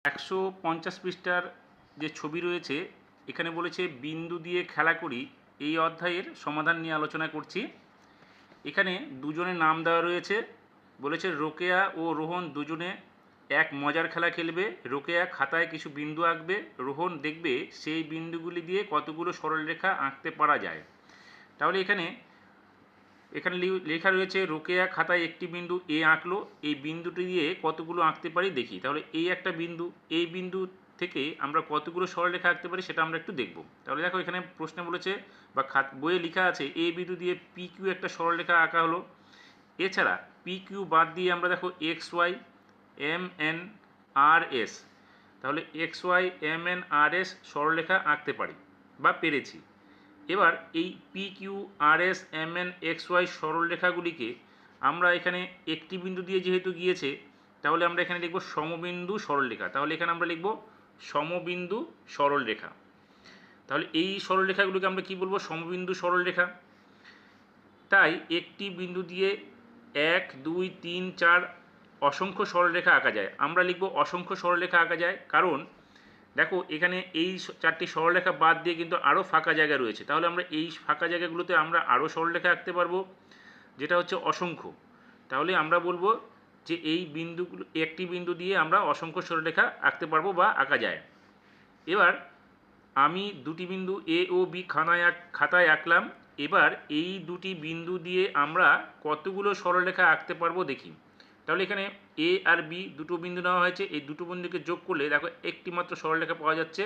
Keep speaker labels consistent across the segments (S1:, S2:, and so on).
S1: 150 পৃষ্ঠার যে ছবি রয়েছে এখানে বলেছে বিন্দু দিয়ে খেলা করি, এই অধ্যায়ের সমাধান নিয়ে আলোচনা করছি। এখানে দুজনের নাম দেওয়া রয়েছে, বলেছে রোকেয়া ও রোহন দুজনে এক মজার খেলা খেলবে। রোকেয়া খাতায় কিছু বিন্দু আঁকবে, রোহন দেখবে সেই বিন্দুগুলি দিয়ে কতগুলো সরলরেখা আঁকতে পারা যায়। তাহলে এখানে লেখা রয়েছে রোকেয়া খাতায় একটি বিন্দু এ আঁকলো, এই বিন্দুটি দিয়ে কতগুলো আঁকতে পারি দেখি। তাহলে এই একটা বিন্দু, এই বিন্দু থেকে আমরা কতগুলো সরলরেখা আঁকতে পারি সেটা আমরা একটু দেখব। তাহলে দেখো এখানে প্রশ্নে বলেছে বা বইয়ে লেখা আছে এই বিন্দু দিয়ে পি কিউ একটা সরলরেখা আঁকা হলো। এছাড়া পি কিউ বাদ দিয়ে আমরা দেখো X Y M N R S, তাহলে X Y M N R S সরলরেখা আঁকতে পারি বা পেরেছি। এবার এই P Q R S M N X Y সরলরেখাগুলিকে আমরা এখানে একটি বিন্দু দিয়ে যেহেতু গিয়েছে, তাহলে আমরা এখানে লিখব সমবিন্দু সরলরেখা। তাহলে এখানে আমরা লিখব সমবিন্দু সরলরেখা। তাহলে এই সরলরেখাগুলিকে আমরা কি বলবো? সমবিন্দু সরলরেখা। তাই একটি বিন্দু দিয়ে 1 2 3 4 অসংখ্য সরলরেখা আঁকা যায়। আমরা লিখব অসংখ্য সরলরেখা আঁকা যায়, কারণ দেখো এখানে এই চারটি সরলরেখা বাদ দিয়ে কিন্তু আরও ফাঁকা জায়গা রয়েছে। তাহলে আমরা এই ফাঁকা জায়গাগুলোতে আমরা আরও সরলরেখা আঁকতে পারবো, যেটা হচ্ছে অসংখ্য। তাহলে আমরা বলবো যে এই বিন্দুগুলো, একটি বিন্দু দিয়ে আমরা অসংখ্য সরলরেখা আঁকতে পারবো বা আঁকা যায়। এবার আমি দুটি বিন্দু এ ও বি খাতায় আঁকলাম। এবার এই দুটি বিন্দু দিয়ে আমরা কতগুলো সরলরেখা আঁকতে পারবো দেখি। তাহলে এখানে এ আর বি দুটো বিন্দু নেওয়া হয়েছে, এই দুটো বিন্দুকে যোগ করলে দেখো একটি মাত্র সরলরেখা পাওয়া যাচ্ছে।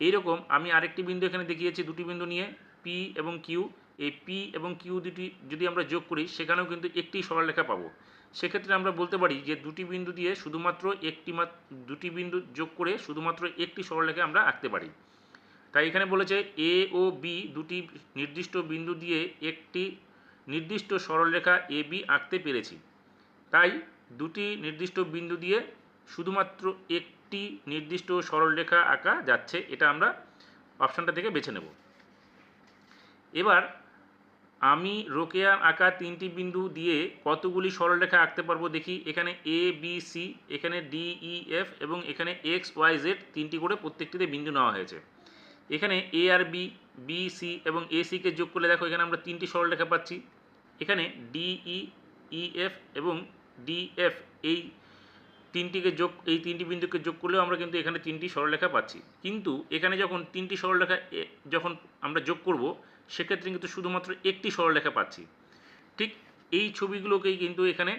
S1: এইরকম আমি আরেকটি বিন্দু এখানে দেখিয়েছি দুটি বিন্দু নিয়ে পি এবং কিউ। এই পি এবং কিউ দুটি যদি আমরা যোগ করি সেখানেও কিন্তু একটি সরলরেখা পাবো। সেক্ষেত্রে আমরা বলতে পারি যে দুটি বিন্দু দিয়ে শুধুমাত্র দুটি বিন্দু যোগ করে শুধুমাত্র একটি সরলরেখা আমরা আঁকতে পারি। তাই এখানে বলেছে এ ও বি দুটি নির্দিষ্ট বিন্দু দিয়ে একটি নির্দিষ্ট সরলরেখা এ বি আঁকতে পেরেছি। তাই দুটি নির্দিষ্ট বিন্দু দিয়ে শুধুমাত্র একটি নির্দিষ্ট সরলরেখা আঁকা যাচ্ছে, এটা আমরা অপশানটা থেকে বেছে নেব। এবার আমি রোকেয়া আঁকা তিনটি বিন্দু দিয়ে কতগুলি সরলরেখা আঁকতে পারবো দেখি। এখানে এ বি সি, এখানে ডি ই এফ এবং এখানে এক্স ওয়াই জেড তিনটি করে প্রত্যেকটিতে বিন্দু নেওয়া হয়েছে। এখানে এ আর বি, বি সি এবং এ সিকে যোগ করলে দেখো এখানে আমরা তিনটি সরলরেখা পাচ্ছি। এখানে ডি ই, ই এফ এবং ডি এফ এই তিনটি বিন্দুকে যোগ করলেও আমরা কিন্তু এখানে তিনটি সরলরেখা পাচ্ছি। কিন্তু এখানে যখন তিনটি সরলরেখা যখন আমরা যোগ করব সেক্ষেত্রে কিন্তু শুধুমাত্র একটি সরলরেখা পাচ্ছি। ঠিক এই ছবিগুলোকেই কিন্তু এখানে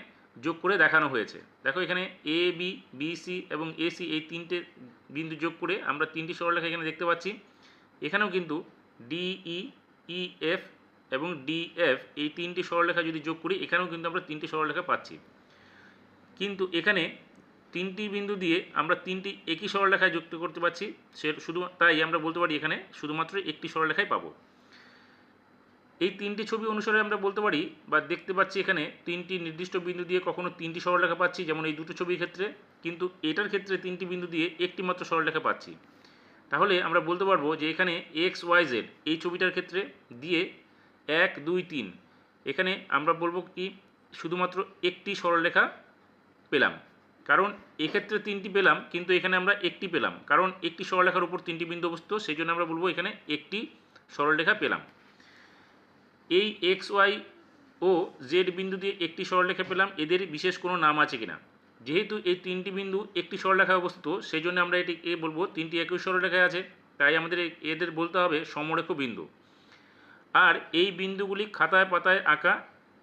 S1: যোগ করে দেখানো হয়েছে। দেখো এখানে এ বি, বি সি এবং এ সি এই তিনটে বিন্দু যোগ করে আমরা তিনটি সরলরেখা এখানে দেখতে পাচ্ছি। এখানেও কিন্তু ডি ই, ই এফ এবং ডি এফ এই তিনটি সরলরেখা যদি যোগ করি এখানেও কিন্তু আমরা তিনটি সরলরেখা পাচ্ছি। কিন্তু এখানে তিনটি বিন্দু দিয়ে আমরা তিনটি একই সরলরেখায় যুক্ত করতে পারছি, তাই আমরা বলতে পারি এখানে শুধুমাত্র একটি সরলরেখাই পাবো। এই তিনটি ছবি অনুসারে আমরা বলতে পারি বা দেখতে পাচ্ছি এখানে তিনটি নির্দিষ্ট বিন্দু দিয়ে কখনো তিনটি সরলরেখা পাচ্ছি, যেমন এই দুটো ছবির ক্ষেত্রে, কিন্তু এটার ক্ষেত্রে তিনটি বিন্দু দিয়ে একটি মাত্র সরলরেখা পাচ্ছি। তাহলে আমরা বলতে পারবো যে এখানে এক্স ওয়াই জেড এই ছবিটার ক্ষেত্রে দিয়ে 1 2 3 এখানে আমরা বলবো কি শুধুমাত্র একটি সরলরেখা পেলাম, কারণ এক্ষেত্রে তিনটি পেলাম কিন্তু এখানে আমরা একটি পেলাম, কারণ একটি সরলরেখার উপর তিনটি বিন্দু অবস্থিত, সেই জন্য আমরা বলবো এখানে একটি সরলরেখা পেলাম। এই এক্স ওয়াই ও জেড বিন্দু দিয়ে একটি সরলরেখা পেলাম, এদের বিশেষ কোনো নাম আছে কিনা। যেহেতু এই তিনটি বিন্দু একটি সরলরেখায় অবস্থিত সেই জন্য আমরা এটিকে বলবো তিনটি একই সরলরেখায় আছে, তাই আমাদের এদের বলতে হবে সমরেখ বিন্দু। আর এই বিন্দুগুলি খাতায় পাতায় আঁকা,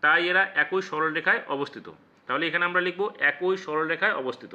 S1: তাই এরা একই সরলরেখায় অবস্থিত। তাহলে এখানে আমরা লিখব একই সরলরেখায় অবস্থিত।